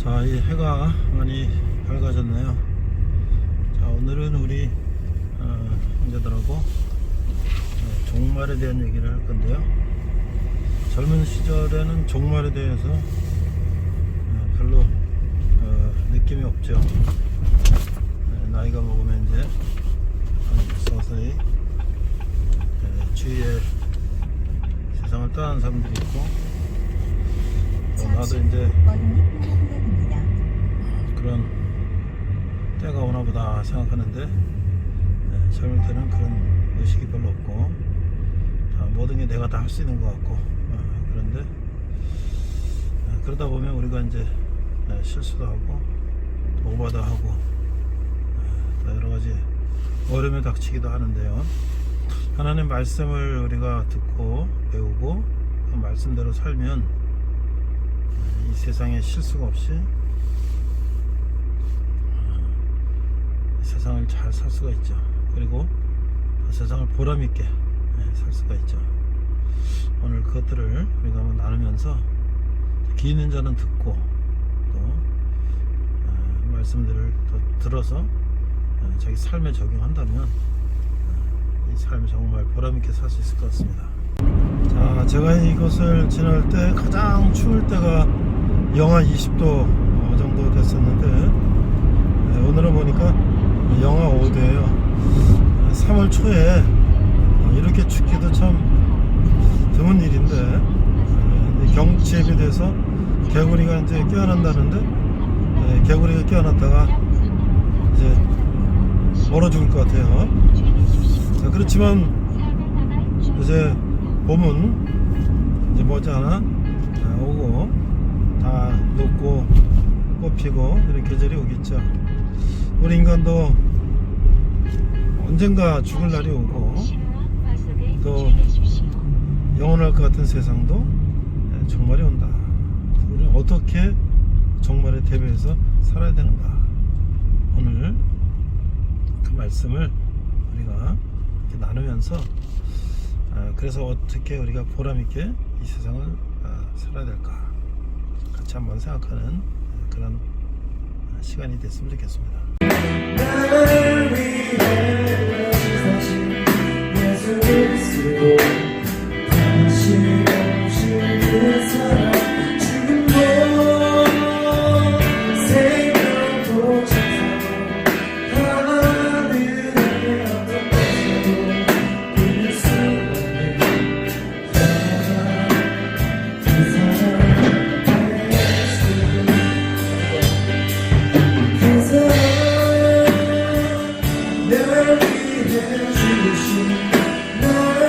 자, 이 해가 많이 밝아졌네요. 자, 오늘은 우리 형제들하고 종말에 대한 얘기를 할 건데요. 젊은 시절에는 종말에 대해서 별로 느낌이 없죠. 나이가 먹으면 이제 서서히 주위에 세상을 떠나는 사람들이 있고, 나도 이제 그런 때가 오나 보다 생각하는데, 젊을 때는 그런 의식이 별로 없고, 모든 게 내가 다 할 수 있는 것 같고, 그런데 그러다 보면 우리가 이제 실수도 하고 오버도 하고 여러 가지 어려움에 닥치기도 하는데요. 하나님 말씀을 우리가 듣고 배우고 그 말씀대로 살면 이 세상에 실수가 없이 세상을 잘 살 수가 있죠. 그리고 세상을 보람있게 살 수가 있죠. 오늘 그것들을 우리가 한번 나누면서 귀 있는 자는 듣고 또 말씀들을 더 들어서 자기 삶에 적용한다면 이 삶이 정말 보람있게 살 수 있을 것 같습니다. 자, 제가 이곳을 지날 때 가장 추울 때가 영하 20도 정도 됐었는데, 오늘은 보니까 영하 5도예요 3월 초에 이렇게 춥기도 참 드문 일인데, 경치에 비해서 개구리가 이제 깨어난다는데, 개구리가 깨어났다가 이제 얼어 죽을 것 같아요. 자, 그렇지만 이제 봄은 이제 머지않아 오고 다 녹고 꽃피고 이런 계절이 오겠죠. 우리 인간도 언젠가 죽을 날이 오고 또 영원할 것 같은 세상도 종말이 온다. 우리는 어떻게 종말에 대비해서 살아야 되는가? 오늘 그 말씀을 우리가 이렇게 나누면서 그래서 어떻게 우리가 보람있게 이 세상을 살아야 될까? 같이 한번 생각하는 그런 시간이 됐으면 좋겠습니다. 나를 위해 예수 그리스도 다시 오신 그 사랑 죽음도 생명도 천사도 하늘의 어떤 것도 이길 수 없는 그 사랑 예수 그 사랑 날 위해 죽으신 나는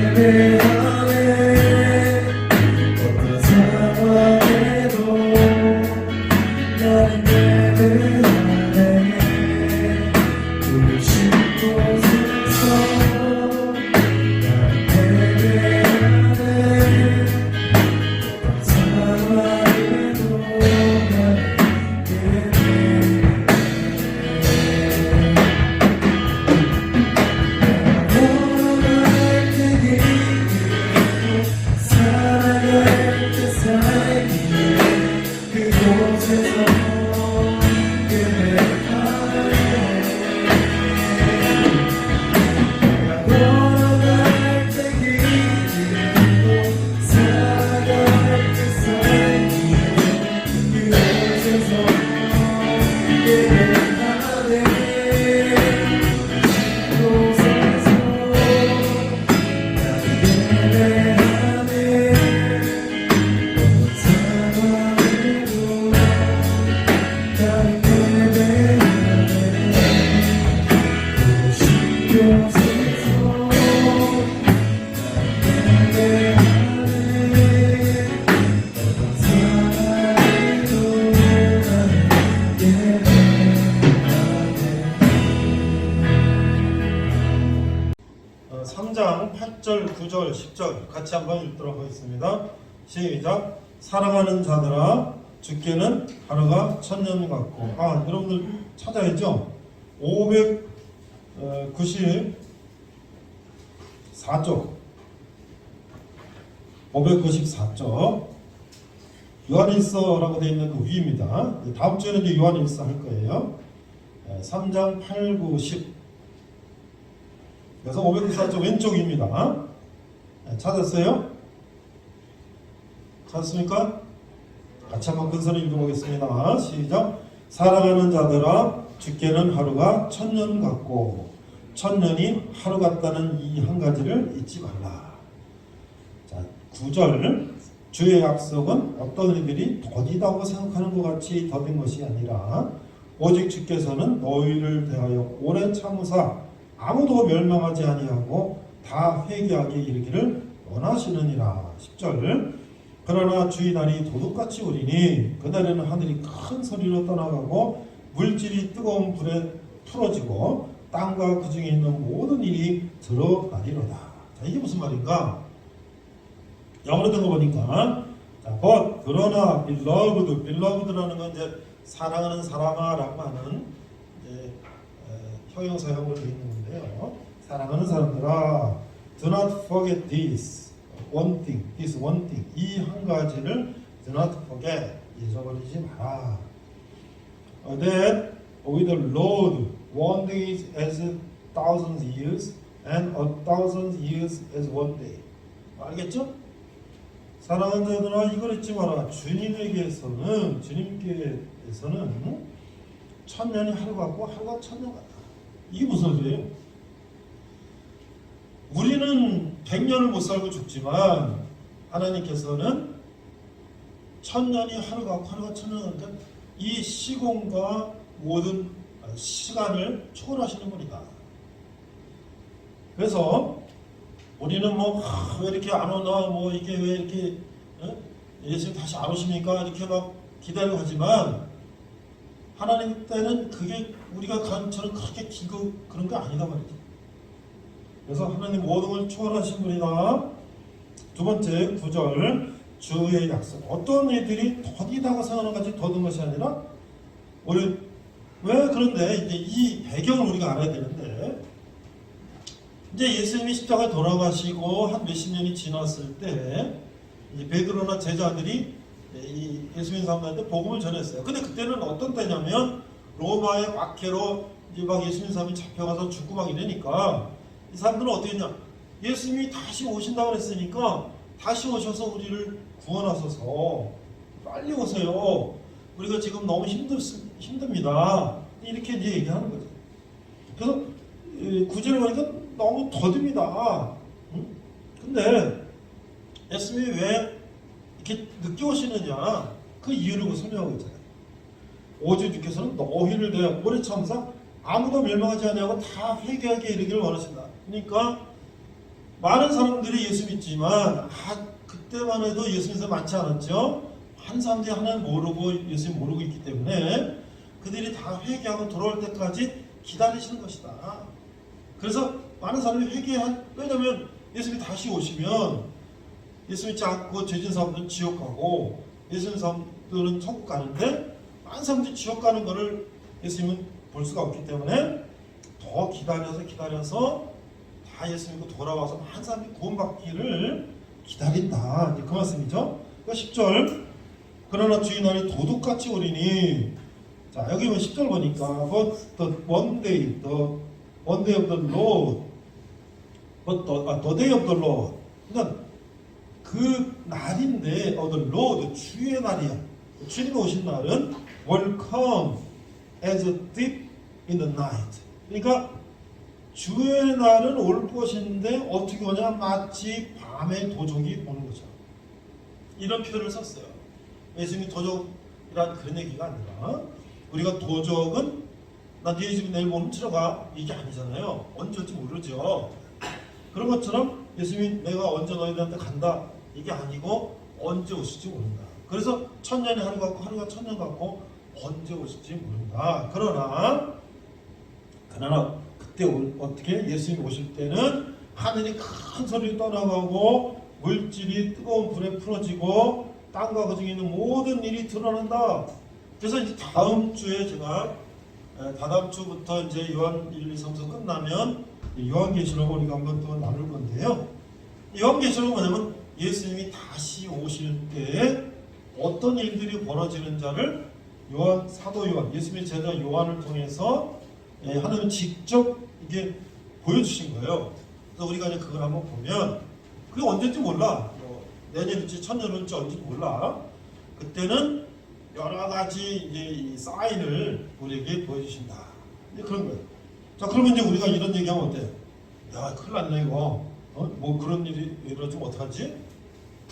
내 안에 3장 8절, 9절, 10절 같이 한번 읽도록 하겠습니다. 시작. 사랑하는 자들아 주께는 하루가 천년 같고. 여러분들 찾아야죠. 594쪽 594쪽 요한일서라고 되어 있는 그 위입니다. 다음 주에는 이제 요한일서 할 거예요. 3장 8, 9, 10. 그래서 594쪽 왼쪽입니다. 찾았어요? 찾았습니까? 같이 한번 큰 소리 읽어보겠습니다. 시작. 사랑하는 자들아 주께는 하루가 천년 같고 천년이 하루 같다는 이 한 가지를 잊지 말라. 자, 9절. 주의 약속은 어떤 이들이 더디다고 생각하는 것 같이 더딘 것이 아니라 오직 주께서는 너희를 대하여 오래 참으사 아무도 멸망하지 아니하고 다 회개하게 이르기를 원하시느니라. 10절. 그러나 주의 날이 도둑같이 오리니 그날에는 하늘이 큰 소리로 떠나가고 물질이 뜨거운 불에 풀어지고 땅과 그 중에 있는 모든 일이 드러나리로다. 자, 이게 무슨 말인가? 영어로 된 거 보니까 자, but 그러나 beloved라는 건 이제 사랑하는 사람아라고 하는 이제 형용사형으로 되어 있는 건데요. 사랑하는 사람들아, do not forget this one thing, 이 한 가지를 do not forget, 잊어버리지 마라. That with the Lord one day is as 1,000 years and 1,000 years as one day. 알겠죠? 사랑하는 자들아 이걸 잊지 마라. 주님께서는 천년이 하루 같고 하루가 천년 같다. 이게 무슨 소리예요? 우리는 100년을 못 살고 죽지만 하나님께서는 천년이 하루 같고 하루가 천년 같다. 이 시공과 모든 시간을 초월하시는 분이다. 그래서 우리는 왜 이렇게 안 오나, 이게 왜 이렇게 예수님 다시 안 오십니까? 이렇게 막 기다려 하지만 하나님 때는 그게 우리가 간처럼 그렇게 기고 그런 게 아니다 말이죠. 그래서 하나님 모든 걸 초월하신 분이다. 두 번째 9절 주의 약속. 어떤 이들이 더디다고 생각하는 것이 더딘 것이 아니라 우리 왜 그런데 이제 이 배경을 우리가 알아야 되는데 이제 예수님이 십자가에 돌아가시고 한 몇십 년이 지났을 때 이제 베드로나 제자들이 이 예수님 사람들한테 복음을 전했어요. 근데 그때는 어떤 때냐면 로마의 박해로 이제 막 예수님 사람이 잡혀가서 죽고 막 이러니까 이 사람들은 어떻게 했냐? 예수님이 다시 오신다고 그랬으니까 다시 오셔서 우리를 구원하소서 빨리 오세요. 우리가 지금 너무 힘듭니다. 이렇게 이제 얘기하는 거죠. 그래서 9절에 보니까 너무 더딥니다. 근데 예수님이 왜 이렇게 늦게 오시느냐? 그 이유를 설명하고 있잖아요. 오직 주께서는 너희를 대하여 오래 참사 아무도 멸망하지 아니하고 다 회개하게 이르기를 원하신다. 그러니까 많은 사람들이 예수 믿지만 그때만 해도 예수 믿는 사람 많지 않았죠. 한 사람들이 하나님 모르고 예수님 모르고 있기 때문에 그들이 다 회개하고 돌아올 때까지 기다리시는 것이다. 그래서 많은 사람이 왜냐면 예수님이 다시 오시면 예수 믿지 않고 죄진 사람들은 지옥 가고 예수 믿는 사람들은 천국 가는데 많은 사람들이 지옥 가는 것을 예수님은 볼 수가 없기 때문에 더 기다려서 다 예수 믿고 돌아와서 많은 사람들이 구원받기를 기다린다. 이제 그 말씀이죠. 10절 그러나 주의 날이 도둑같이 오리니 자 여기 10절 보니까 but the one day of the Lord the day of the Lord 그러니까 그 날인데 the Lord 주의 날이야. 주님이 오신 날은 will come as a thief in the night. 그러니까 주의 날은 올 것인데 어떻게 오냐? 마치 밤에 도적이 오는 거죠. 이런 표현을 썼어요. 예수님이 도적이란 그런 얘기가 아니라 우리가 도적은 나 네 집에 내일 훔치러가 이게 아니잖아요. 언제 올지 모르죠. 그런 것처럼 예수님이 내가 언제 너희들한테 간다 이게 아니고 언제 오실지 모른다. 그래서 천년이 하루 같고 하루가 천년 같고 언제 오실지 모른다. 그러나 그때 어떻게 예수님이 오실 때는 하늘이 큰 소리로 떠나가고 물질이 뜨거운 불에 풀어지고 땅과 그 중에 있는 모든 일이 드러난다. 그래서 이제 다음 주에 제가 다다음 주부터 이제 요한 1, 2, 3서 끝나면 요한계시록을 우리가 한번 또 나눌 건데요. 요한계시록은 뭐냐면 예수님이 다시 오실 때에 어떤 일들이 벌어지는 자를 사도 요한, 예수님의 제자 요한을 통해서 하나님은 직접 이게 보여주신 거예요. 그래서 우리가 이제 그걸 한번 보면 그게 언제인지 몰라. 내년일지 천년일지 언제인지 몰라. 그때는 여러 가지 이제 이 사인을 우리에게 보여주신다. 이제 그런 거예요. 자, 그러면 이제 우리가 이런 얘기하면 어때? 야, 큰일 났네 이거. 뭐 그런 일이 이러지면 어떡하지?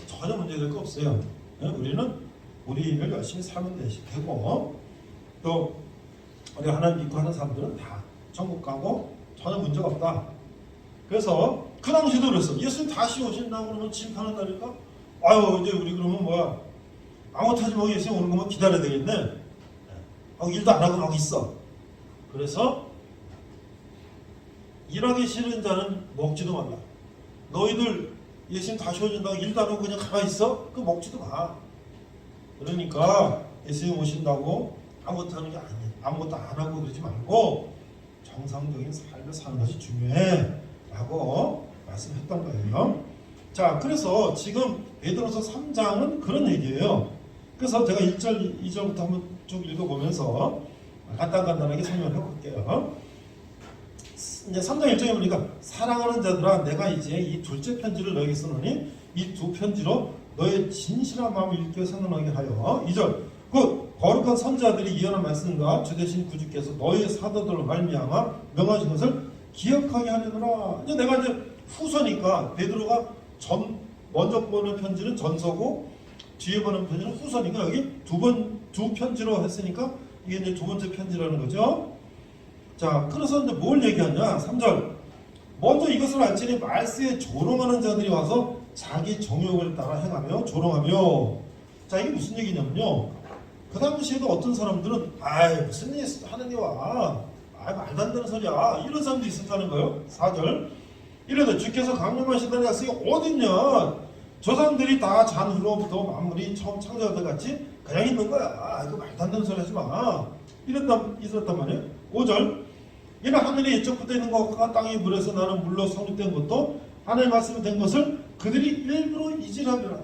전혀 문제될 거 없어요. 우리는 우리 일을 열심히 살면 되고 또 우리 하나님 믿고 하는 사람들은 다 천국 가고 전혀 문제가 없다. 그래서 그 당시도 그랬어. 예수님 다시 오신다고 그러면 심판한다니까? 아유 이제 우리 그러면 뭐야 아무 타지 말고 예수님 오는 것만 기다려야 되겠네. 일도 안 하고 막 있어. 그래서 일하기 싫은 자는 먹지도 말라. 너희들 예수님 다시 오신다고 일도 안 하고 그냥 가만히 있어? 그 먹지도 마. 그러니까 예수님 오신다고 아무것도 하는 게 아니야. 아무것도 안 하고 그러지 말고 정상적인 삶을 사는 것이 중요해 라고 말씀했던 거예요. 자, 그래서 지금 베드로서 3장은 그런 얘기예요. 그래서 제가 1절, 2절부터 한번 쭉 읽어보면서 간단하게 설명을 해볼게요. 이제 3장 1절에 보니까 사랑하는 자들아 내가 이제 이 둘째 편지를 너에게 쓰노니 이 두 편지로 너의 진실한 마음을 일깨워 생각나게 하여 2절 그 거룩한 선자들이 예언한 말씀과 주되신 구주께서 너의 사도들로 말미암아 명하신 것을 기억하게 하려느라. 이제 내가 이제 후서니까 베드로가 먼저 보는 편지는 전서고 뒤에 보는 편지는 후서니까 여기 두 편지로 했으니까 이게 이제 두 번째 편지라는 거죠. 자, 그래서 이제 뭘 얘기하냐? 3절 먼저 이것을 알지니 말세에 조롱하는 자들이 와서 자기 정욕을 따라 행하며 조롱하며. 자, 이게 무슨 얘기냐면요, 그 당시에도 어떤 사람들은 무슨 일 하느니 와 말도 안 되는 소리야 이런 사람도 있었다는 거예요. 4절 이래도 주께서 강림하시다는 약속이 어딨냐. 저 사람들이 다 잔후로부터 만물이 처음 창조할 때 같이 그냥 있는 거야. 이거 말도 안 되는 소리 하지 마. 이랬단 말이에요. 5절 이는 하늘이 옛적부터 있는 것과 땅이 물에서 나는 물로 성립된 것도 하나님의 말씀이 된 것을 그들이 일부러 잊으려니라.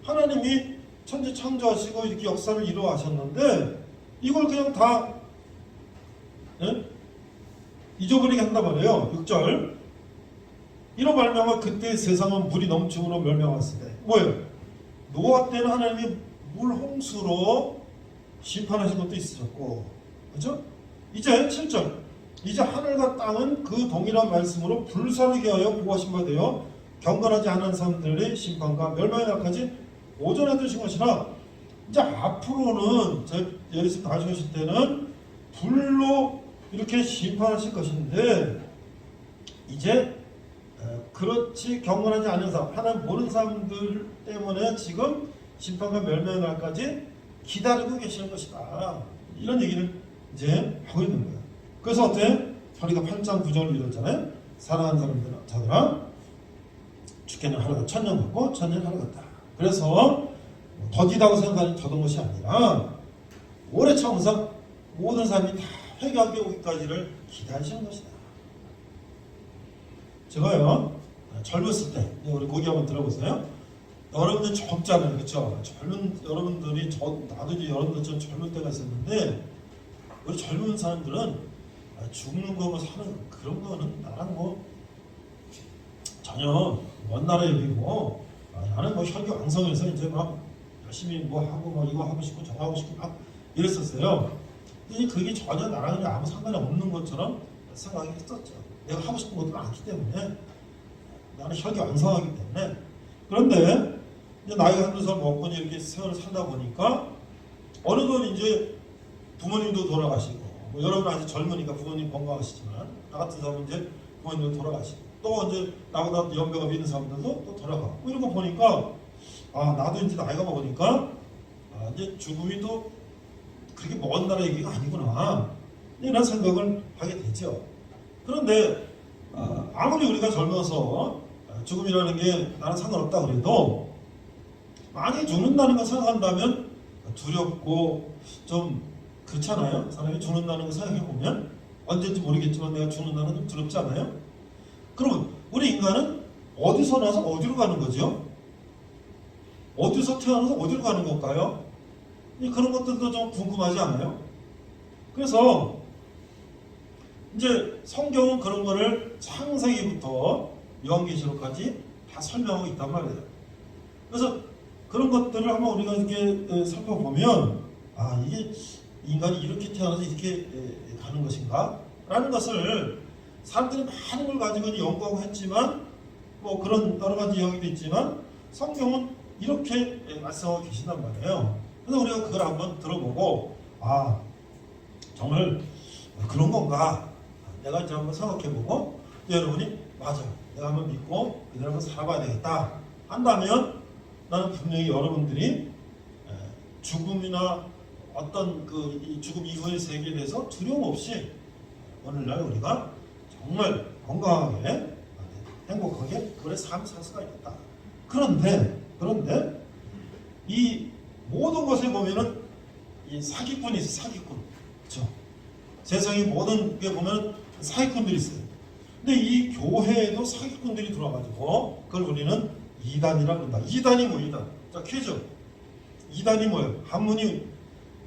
하나님이 천지 창조하시고 이렇게 역사를 이루어하셨는데 이걸 그냥 다 잊어버리게 한단 말이에요. 6절 이로 말미암아 그때 세상은 물이 넘침으로 멸망했을 때 뭐예요? 노아 때는 하나님이 물 홍수로 심판하신 것도 있으셨고, 그렇죠? 이제 7절 이제 하늘과 땅은 그 동일한 말씀으로 불사르게 하여 보호하신 바 되어 경건하지 않은 사람들의 심판과 멸망의 날까지 오전에 두신 것이라. 이제 앞으로는 예수님 다시 오실 때는 불로 이렇게 심판하실 것인데 이제 그렇지 경건하지 않은 사람, 하나님 모르는 사람들 때문에 지금 심판과 멸망의 날까지 기다리고 계시는 것이다. 이런 얘기를 이제 하고 있는 거예요. 그래서 어때? 우리가 8장 9절을 읽었잖아요. 사랑하는 자들아 주께는 하루가 천년 같고 천년 하루 같다. 그래서 더디다고 생각하는 더던 것이 아니라 오래 참으서 모든 사람이 다 회개하게 오기까지를 기다리시는 것이다. 제가요 젊었을 때 우리 고기 한번 들어보세요. 여러분들 젊잖아요, 그렇죠? 여러분들이 나도 이제 여러분들처럼 젊을 때가 있었는데 우리 젊은 사람들은 죽는 거고 사는 그런 거는 나랑 뭐 전혀 먼 나라 얘기고 나는 뭐 혈기왕성해서 이제 막 열심히 뭐 하고 뭐 이거 하고 싶고 저거 하고 싶고 막 이랬었어요. 근데 그게 전혀 나랑 아무 상관이 없는 것처럼 생각이 했었죠. 내가 하고 싶은 것도 많기 때문에 나는 혈기왕성하기 때문에. 그런데 이제 나이가 한두 살 먹고 이렇게 세월을 살다 보니까 어느덧 이제 부모님도 돌아가시고 뭐 여러분 아직 젊으니까 부모님 건강하시지만 나 같은 사람은 이제 부모님도 돌아가시고 또 이제 나보다 연배가 있는 사람들도 또 돌아가고 뭐 이런 거 보니까 나도 이제 나이가 먹으니까 이제 죽음이 또 그렇게 먼 나라 얘기가 아니구나 이런 생각을 하게 되죠. 그런데 아무리 우리가 젊어서 죽음이라는 게 나는 상관없다 그래도 만약에 죽는다는 걸 생각한다면 두렵고 좀 그렇잖아요. 사람이 죽는다는 걸 생각해보면 언제인지 모르겠지만 내가 죽는다는 좀 두렵지 않아요? 그러면 우리 인간은 어디서 나서 어디로 가는 거죠? 어디서 태어나서 어디로 가는 걸까요? 그런 것들도 좀 궁금하지 않아요? 그래서 이제 성경은 그런 거를 창세기부터 요한계시록까지 다 설명하고 있단 말이에요. 그래서 그런 것들을 한번 우리가 이렇게 살펴보면 이게 인간이 이렇게 태어나서 이렇게 가는 것인가? 라는 것을 사람들이 많은 걸 가지고 연구하고 했지만 뭐 그런 여러 가지 이야기도 있지만 성경은 이렇게 말씀하고 계신단 말이에요. 그래서 우리가 그걸 한번 들어보고 정말 그런 건가? 내가 이제 한번 생각해보고 여러분이 맞아, 내가 한번 믿고 그대로 한번 살아봐야 되겠다 한다면 나는 분명히 여러분들이 죽음이나 어떤 이 죽음 이후의 세계에 대해서 두려움 없이 오늘날 우리가 정말 건강하게 행복하게 그의 삶을 살 수가 있겠다. 그런데 이 모든 것에 보면은 이 사기꾼이 있어요. 사기꾼. 그렇죠? 세상의 모든 게 보면 사기꾼들이 있어요. 근데 이 교회에도 사기꾼들이 들어와가지고 그걸 우리는 이단이라고 그런다. 이단이 뭐 이단? 자, 퀴즈. 이단이 뭐예요? 한문이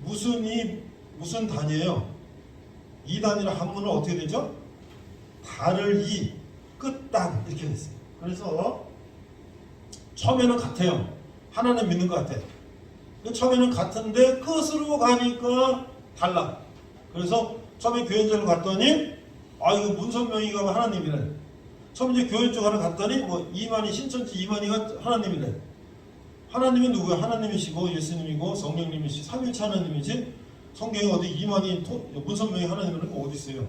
무슨 단이에요? 이단이라 한문은 어떻게 되죠? 달을 끝단 이렇게 됐어요. 그래서 처음에는 같아요. 하나님 믿는 것 같아. 처음에는 같은데 끝으로 가니까 달라. 그래서 처음에 교인전을 갔더니 이거 문선명이가 하나님이래. 처음 이제 교인 쪽 하나 갔더니 뭐 이만희 신천지 이만희가 하나님이래. 하나님은 누구야? 하나님이시고 예수님이고 성령님이시 삼위일체 하나님이지. 성경에 어디 이만희 문선명이 하나님이라는 거 어디 있어요?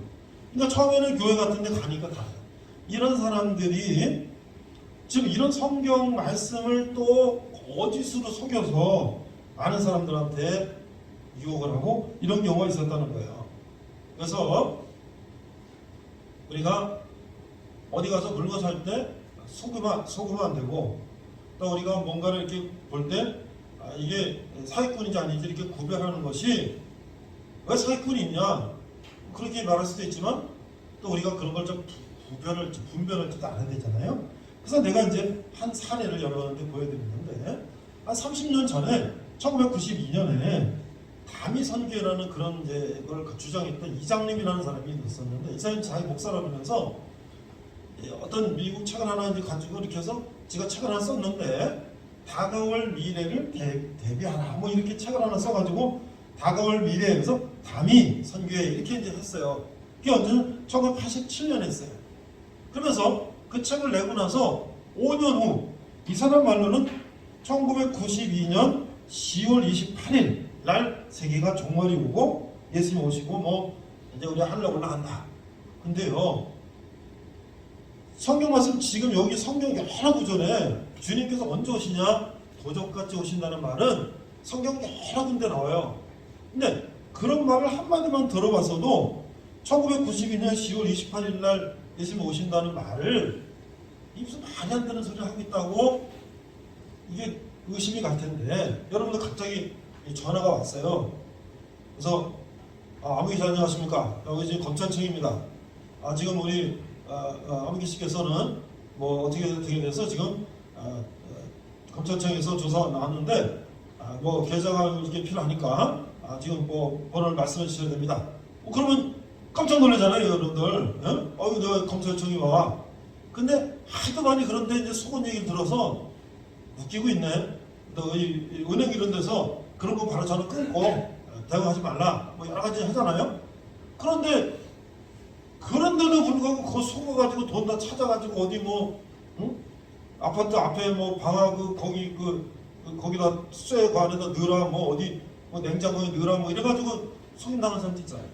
그러니까 처음에는 교회 같은데 가니까 달라요. 이런 사람들이 지금 이런 성경 말씀을 또 거짓으로 속여서 많은 사람들한테 유혹을 하고 이런 경우가 있었다는 거예요. 그래서 우리가 어디 가서 물건 살 때 속으면 안 되고 또 우리가 뭔가를 이렇게 볼 때 이게 사기꾼인지 아닌지 이렇게 구별하는 것이 왜 사기꾼이 있냐 그렇게 말할 수도 있지만 또 우리가 그런 걸 좀 분별을 좀 알아야 되잖아요. 그래서 내가 이제 한 사례를 여러분한테 보여드리는데 한 30년 전에 1992년에 다미선교회라는 그런 이제 걸 주장했던 이장님이라는 사람이 있었는데 이 사람이 자기 목사라고 하면서 어떤 미국 책을 하나 이제 가지고 이렇게 해서 제가 책을 하나 썼는데 다가올 미래를 대비하라 뭐 이렇게 책을 하나 써가지고 다가올 미래에서 다미선교회 이렇게 이제 했어요. 그게 언제는 1987년에 했어요. 그러면서 그 책을 내고 나서 5년 후 이 사람 말로는 1992년 10월 28일 날 세계가 종말이 오고 예수님 오시고 뭐 이제 우리 하늘로 올라간다. 근데요 성경 말씀 지금 여기 성경 여러 구절에 주님께서 언제 오시냐 도적같이 오신다는 말은 성경 여러 군데 나와요. 근데 그런 말을 한마디만 들어봤어도 1992년 10월 28일 날 예수님 오신다는 말을 이 무슨 말이 안 되는 소리를 하고 있다고 이게 의심이 갈 텐데 여러분들 갑자기 전화가 왔어요. 그래서 아무 기자 안녕하십니까? 여기 지금 검찰청입니다. 지금 우리 아무기 씨께서는 뭐 어떻게 돼서 지금 검찰청에서 조사 나왔는데 뭐 계좌가 이렇게 필요하니까 지금 뭐 번호를 말씀해 주셔야 됩니다. 그러면 깜짝 놀라잖아요, 여러분들. 내가 검찰청이 와. 근데 하도 많이 그런데 이제 속은 얘기를 들어서 웃기고 있네. 또 은행 이런 데서 그런 거 바로 전화 끊고 대응하지 말라. 뭐 여러 가지 하잖아요. 그런데도 불구하고 그거 속아가지고 돈 다 찾아가지고 어디 뭐 아파트 앞에 뭐 방하고 거기다 쇠 안에다 넣으라 뭐 어디 뭐 냉장고에 넣으라 뭐 이래가지고 속임당한 사람도 있잖아요.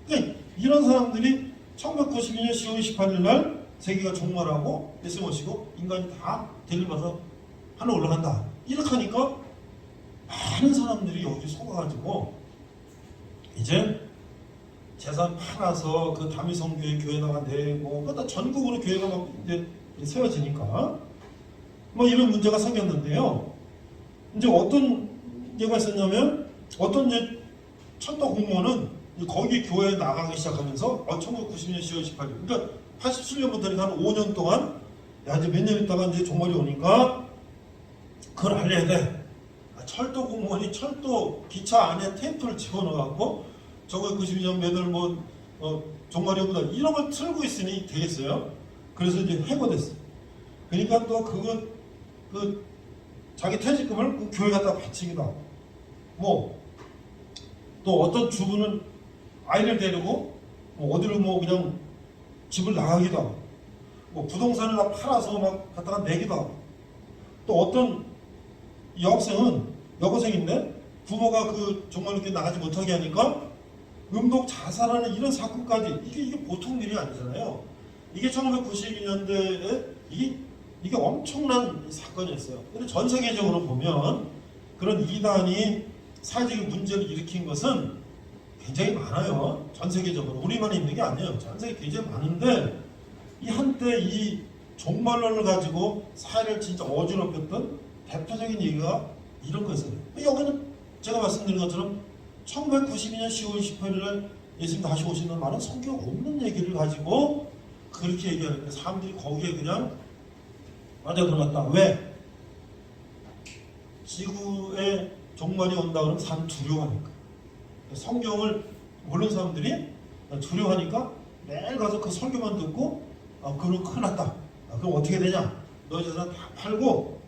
그러니까 이런 사람들이 1992년 10월 28일 날 세계가 종말하고 예수 오시고 인간이 다 데리면서 하늘 올라간다. 이렇게 하니까 많은 사람들이 여기 속아가지고 이제 재산 팔아서 그 다미성교회 교회다가 내고 그다 전국으로 교회가 막 이제 세워지니까 뭐 이런 문제가 생겼는데요. 이제 어떤 얘기가 있었냐면 어떤 이제 철도 공무원은 거기 교회에 나가기 시작하면서 1990년 10월 18일 그러니까 87년부터 한 5년 동안 야 이제 몇 년 있다가 이제 종말이 오니까 그걸 알려야 돼. 철도 공무원이 철도 기차 안에 테이프를 집어넣어갖고 1992년 몇월 종말이 오다 이런 걸 틀고 있으니 되겠어요. 그래서 이제 해고됐어요. 그러니까 또 그거 자기 퇴직금을 그 교회 갖다 바치기도 하고 또 어떤 주부는 아이를 데리고 어디로 그냥 집을 나가기도 하고 부동산을 다 팔아서 막 갖다가 내기도 하고 또 어떤 여고생인데 부모가 정말 이렇게 나가지 못하게 하니까 음독 자살하는 이런 사건까지 이게 보통 일이 아니잖아요. 이게 1992년대에 이게 엄청난 사건이었어요. 근데 전 세계적으로 보면 그런 이단이 사회적인 문제를 일으킨 것은 굉장히 많아요. 전 세계적으로 우리만 있는 게 아니에요. 전 세계 굉장히 많은데 이 한때 이 종말론을 가지고 사회를 진짜 어지럽혔던 대표적인 얘기가 이런 거였어요. 여기는 제가 말씀드린 것처럼 1992년 10월 28일 예수님 다시 오시는 말은 성경 없는 얘기를 가지고 그렇게 얘기하는데 사람들이 거기에 그냥 맞아 들어갔다. 왜? 지구에 종말이 온다 그러면 사람 두려워하니까. 성경을 모르는 사람들이 두려워하니까 매일 가서 그 설교만 듣고 그럼 큰일 났다. 그럼 어떻게 되냐? 너희 재산 다 팔고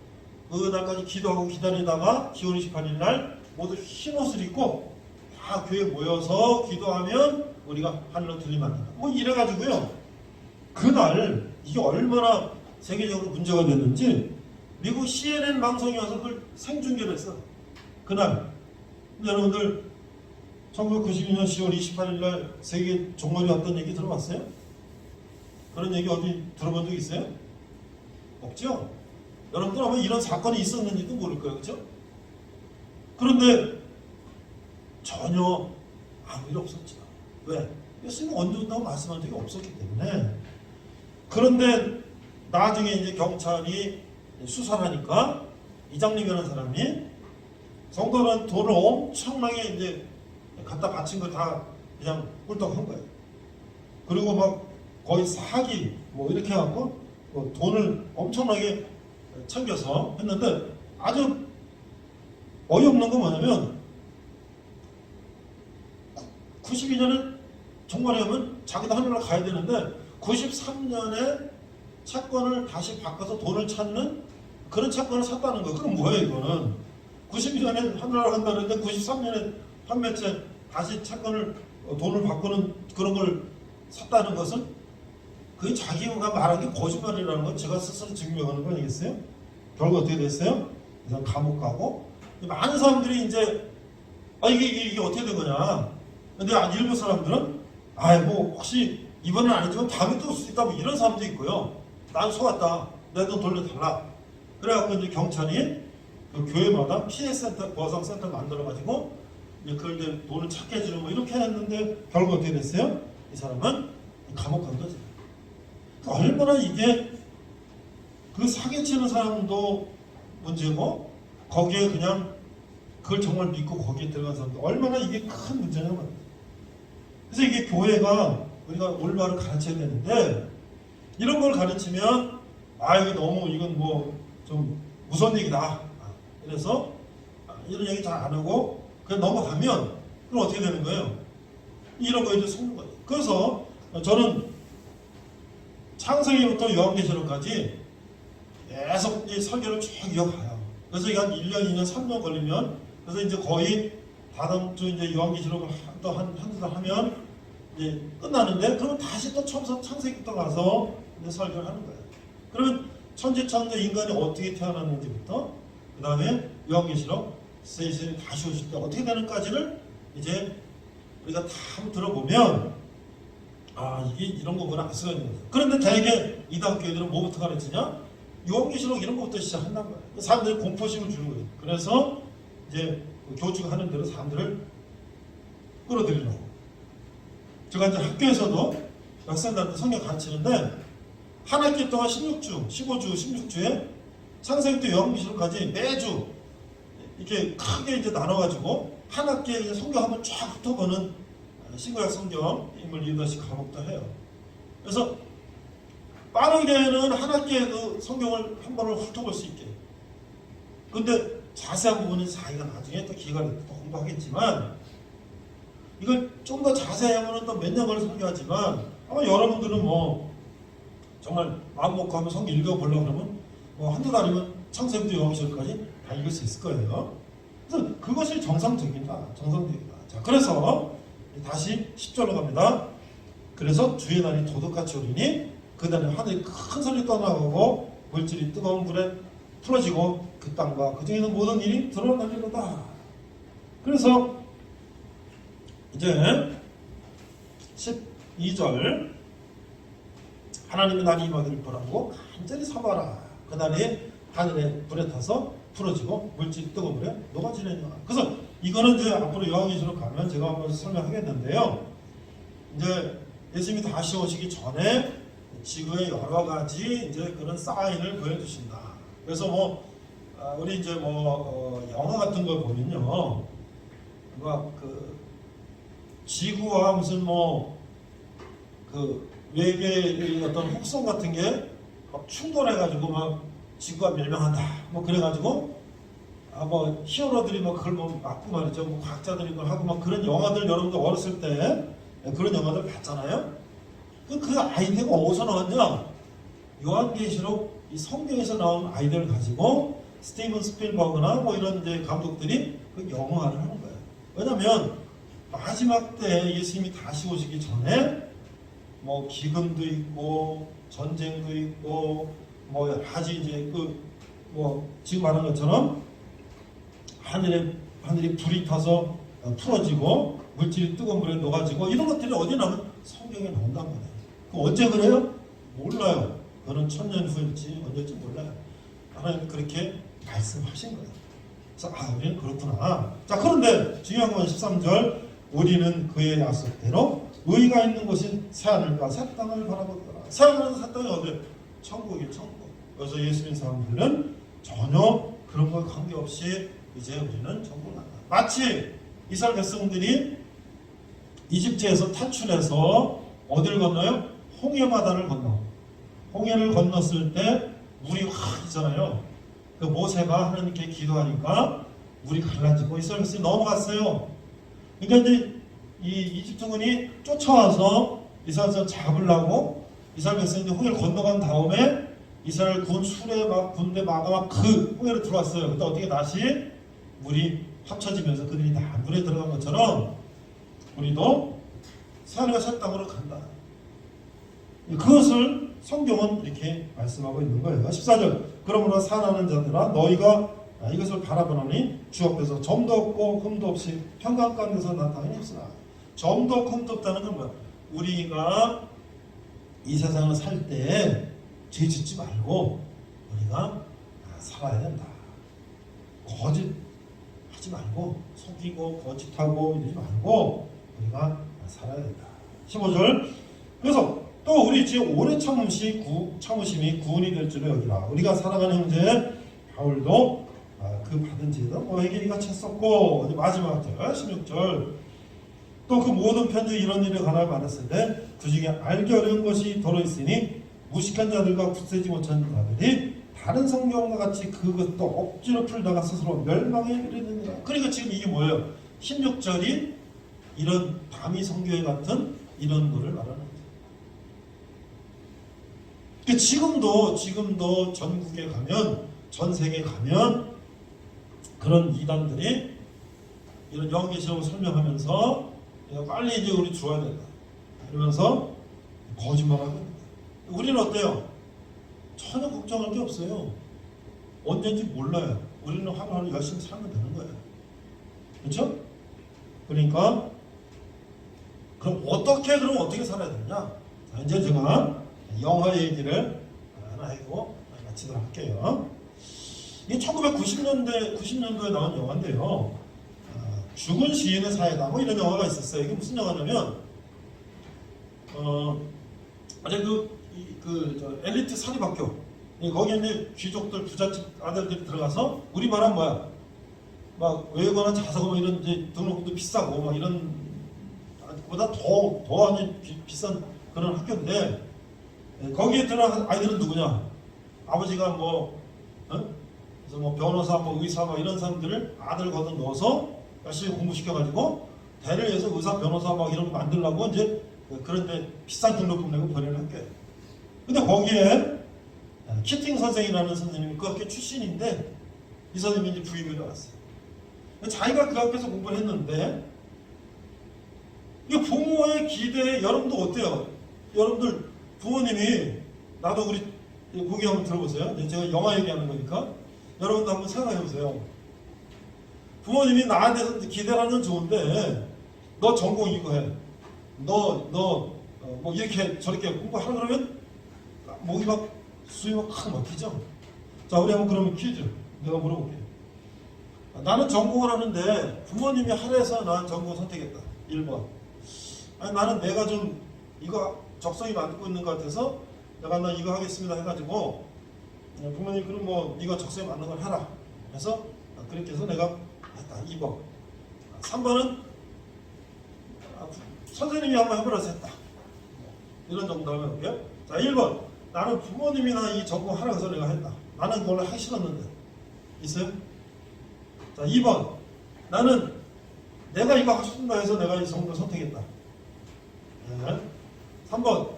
그 날까지 기도하고 기다리다가 10월 28일 날 모두 흰 옷을 입고 다 교회에 모여서 기도하면 우리가 하늘로 들리면 안 된다. 이래가지고요. 그날 이게 얼마나 세계적으로 문제가 됐는지 미국 CNN 방송이 와서 그걸 생중계를 했어. 그날 여러분들 1992년 10월 28일 날 세계 종말이 왔던 얘기 들어봤어요? 그런 얘기 어디 들어본 적 있어요? 없죠? 여러분들 아마 이런 사건이 있었는지도 모를 거예요. 그렇죠? 그런데 전혀 아무 일 없었죠. 왜? 예수님은 언제 온다고 말씀한 적이 없었기 때문에. 그런데 나중에 이제 경찰이 수사를 하니까 이장님이라는 사람이 성도는 돈을 엄청나게 이제 갖다 바친 걸 다 그냥 꿀떡한 거예요. 그리고 막 거의 사기 이렇게 해갖고 돈을 엄청나게 챙겨서 했는데 아주 어이없는 건 뭐냐면 92년에 종말에 오면 자기도 하늘나라 가야 되는데 93년에 채권을 다시 바꿔서 돈을 찾는 그런 채권을 샀다는 거예요. 그럼 뭐예요 이거는? 92년에 하늘나라 간다는데 93년에 한 매째 다시 채권을 돈을 바꾸는 그런 걸 샀다는 것은 그게 자기가 말한 게 거짓말이라는 건 제가 스스로 증명하는 거 아니겠어요? 결과 어떻게 됐어요? 그래서 감옥 가고 많은 사람들이 이제 이게 어떻게 된 거냐? 근데 일부 사람들은 혹시 이번은 아니지만 다음에 또 올 수 있다 이런 사람도 있고요. 난 속았다. 내 돈 돌려달라. 그래갖고 이제 경찰이 그 교회마다 피해센터, 보상센터 만들어가지고 이제 그걸 이제 돈을 찾게 해주는 이렇게 했는데 결국 어떻게 됐어요? 이 사람은 감옥 간 거지. 얼마나 이게 그 사기치는 사람도 문제고 거기에 그냥 그걸 정말 믿고 거기에 들어간 사람도 얼마나 이게 큰 문제냐고 말이에요. 그래서 이게 교회가 우리가 올바로 가르쳐야 되는데 이런 걸 가르치면 이거 너무 이건 좀 무서운 얘기다. 그래서 이런 얘기 잘 안 하고 그냥 넘어가면 그럼 어떻게 되는 거예요? 이런 거에 속는 거예요. 그래서 저는 창세기부터 요한계시록까지 계속 이 설교를 쭉 이어가요. 그래서 이게 한 1년, 2년, 3년 걸리면 그래서 이제 거의 다음 주 이제 요한계시록을 또 한두 달 하면 이제 끝나는데 그러면 다시 또 처음부터 창세기부터 가서 이제 설교를 하는 거예요. 그러면 천지창조 인간이 어떻게 태어났는지부터 그 다음에 요한계시록 예수님이 다시 오실 때 어떻게 되는까지를 이제 우리가 다 한번 들어보면 이게 이런 거구나 알 수가 있는 거죠. 그런데 대개 이단교회들은 뭐부터 가르치냐? 요한계시록 이런 것부터 시작한단 말이에요. 사람들이 공포심을 주는 거예요. 그래서 이제 교주가 하는 대로 사람들을 끌어들이려고. 제가 이제 학교에서도 학생들한테 성경 가르치는데 한 학기 동안 16주, 15주, 16주에 창세기부터 요한계시록까지 매주 이렇게 크게 이제 나눠가지고 한 학기에 이제 성경 한번 쫙 훑어보는 신구약 성경 인물 리더십 과목도 해요. 그래서 빠르게는 한 학기에 그 성경을 한 번을 훑어볼 수 있게. 근데 자세한 부분은 자기가 나중에 또 기회가 되면 또 공부하겠지만 이걸 좀 더 자세히 하면 또 몇 년 걸려 설교하지만 아마 여러분들은 뭐 정말 마음 먹고 한번 성경 읽어보려고 그러면 뭐 한두 달이면 창세기부터 요한계시록까지 다 읽을 수 있을 거예요. 그래서 그것이 정상적이다. 정상적이다. 자, 그래서 다시 10절로 갑니다. 그래서 주의 날이 도둑같이 오리니 그 날에 하늘이 큰 소리 떠나가고 물질이 뜨거운 불에 풀어지고 그 땅과 그 중에 있는 모든 일이 드러나리로다. 그래서 이제 12절 하나님의 날이 임하기를 보라고 간절히 삼아라. 그 날에 하늘에 불에 타서 풀어지고 물질이 뜨거운 불에 녹아지느니라. 그래서 이거는 이제 앞으로 요한계시록 가면 제가 한번 설명하겠는데요. 이제 예수님이 다시 오시기 전에 지구의 여러 가지 이제 그런 사인을 보여주신다. 그래서 뭐 우리 이제 영화 같은 걸 보면요, 막 그 지구와 무슨 그 외계의 어떤 혹성 같은 게 막 충돌해가지고 막 지구가 멸망한다. 뭐 그래가지고 뭐 히어로들이 막 그걸 맞고 말이죠. 뭐 과학자들이 그걸 하고 막 그런 영화들 여러분들 어렸을 때 그런 영화들 봤잖아요. 그 아이디어가 어디서 나왔냐? 요한계시록 이 성경에서 나온 아이디어를 가지고 스티븐 스필버그나 뭐 이런 이제 감독들이 그 영화를 하는 거예요. 왜냐면 마지막 때 예수님이 다시 오시기 전에 뭐 기근도 있고 전쟁도 있고 뭐 여러 가지 이제 지금 말한 것처럼 하늘에 불이 타서 풀어지고 물질이 뜨거운 물에 녹아지고 이런 것들이 어디 나오면 성경에 나온단 말이에요. 그럼 언제 그래요? 몰라요. 그거는 1000년 후일지 언제일지 몰라요. 하나님 그렇게 말씀하신 거예요. 그래서 우리는 그렇구나. 자, 그런데 중요한 건 13절 우리는 그의 약속대로 의가 있는 곳인 새하늘과 새 땅을 바라보더라. 새하늘과 새 땅이 어디? 천국이에요. 천국. 그래서 예수 믿는 사람들은 전혀 그런 거 관계없이 이제 우리는 천국을 간다. 마치 이스라엘 백성들이 이집트에서 탈출해서 어딜 건너요? 홍해바다를 건너. 홍해를 건넜을 때 물이 확 있잖아요. 그 모세가 하나님께 기도하니까 물이 갈라지고 이스라엘 백성이 넘어갔어요. 그러니까 이제 이 이집트군이 쫓아와서 이스라엘 백성 잡으려고 이스라엘 백성들이 홍해를 건너간 다음에 이스라엘 군 수레 막 군대 마가 그 홍해로 들어왔어요. 그때 어떻게 다시 물이 합쳐지면서 그들이 다 물에 들어간 것처럼 우리도 새하늘과 새 땅으로 간다. 그것을 성경은 이렇게 말씀하고 있는 거예요. 14절 그러므로 사랑하는 자들아 너희가 이것을 바라보노니 주 앞에서 점도 없고 흠도 없이 평강 가운데서 나타나니 없으나. 점도 없고 흠도 없다는 건 뭐야? 우리가 이 세상을 살 때 죄 짓지 말고 우리가 살아야 된다. 거짓하지 말고 속이고 거짓하고 이러지 말고 우리가 살아야 된다. 15절 그래서 또 우리 지금 오래 참으심이 구원이 될 줄을 여기라. 우리가 살아가는 형제 바울도 그 받은 죄도 너에게 이같이 했었고 마지막 절 16절 또 그 모든 편지 이런 일에 관하여 말했을 때 그 중에 알기 어려운 것이 더러 있으니 무식한 자들과 굳세지 못한 자들이 다른 성경과 같이 그것도 억지로 풀다가 스스로 멸망에 이르느니라. 그러니까 지금 이게 뭐예요? 16절이 이런 다미 성교회 같은 이런 거를 말하는 거죠. 그러니까 지금도 전국에 가면 전 세계에 가면 그런 이단들이 이런 요한계시록을 설명하면서 빨리 이제 우리 들어와야 된다 이러면서 거짓말하고 있는 거예요. 우리는 어때요? 전혀 걱정할 게 없어요. 언제인지 몰라요. 우리는 하루하루 열심히 살면 되는 거예요. 그렇죠? 그러니까 그럼 어떻게 살아야 되냐? 자, 이제 제가 영화 얘기를 하나 하고 마치도록 할게요. 이게 90년도에 나온 영화인데요. 죽은 시인의 사회다 뭐 이런 영화가 있었어요. 이게 무슨 영화냐면 아주 엘리트 사립학교, 거기에 이제 귀족들 부잣집 아들들이 들어가서 우리말은 뭐야? 막 외고나 자사고 뭐 이런 이제 등록금도 비싸고 막 이런 보다 더 아주 비싼 그런 학교인데, 거기에 들어간 아이들은 누구냐? 아버지가 뭐 그래서 뭐 변호사, 뭐 의사, 뭐 이런 사람들을 아들 거둬 넣어서 열심히 공부시켜가지고 대를 해서 의사, 변호사 막 이런 거 만들려고 이제 그런데 비싼 등록금 내고 보내는 학교예요. 근데 거기에 키팅 선생이라는 선생님이 그 학교 출신인데, 이 선생님이 이제 부임을 받았어요. 자기가 그 학교에서 공부를 했는데, 이 부모의 기대에 여러분도 어때요? 여러분들 부모님이, 나도 우리 고기 한번 들어보세요. 제가 영화 얘기하는 거니까 여러분도 한번 생각해 보세요. 부모님이 나한테서 기대를 하는 건 좋은데, 너 전공 이거 해, 뭐 이렇게 저렇게 공부하라 그러면 목이 막 수이 막 막히죠. 자, 우리 한번 그러면 퀴즈 내가 물어볼게. 나는 전공을 하는데 부모님이 하래서 난 전공 선택했다. 1번. 아니, 나는 내가 좀 이거 적성이 맞고 있는 것 같아서 내가 나 이거 하겠습니다 해가지고, 부모님 그럼 뭐 이거 적성에 맞는 걸 해라 그래서 그렇게 해서 내가 했다. 2번. 3번은 선생님이 한번 해보라서 했다. 이런 정도 하면 볼게요. 자, 1번. 나는 부모님이나 이 전공 하라고 해서 내가 했다. 나는 그걸 하기 싫었는데. 있어요? 자, 2번. 나는 내가 이거 하고 싶다 해서 내가 이 전공을 선택했다. 네. 3번.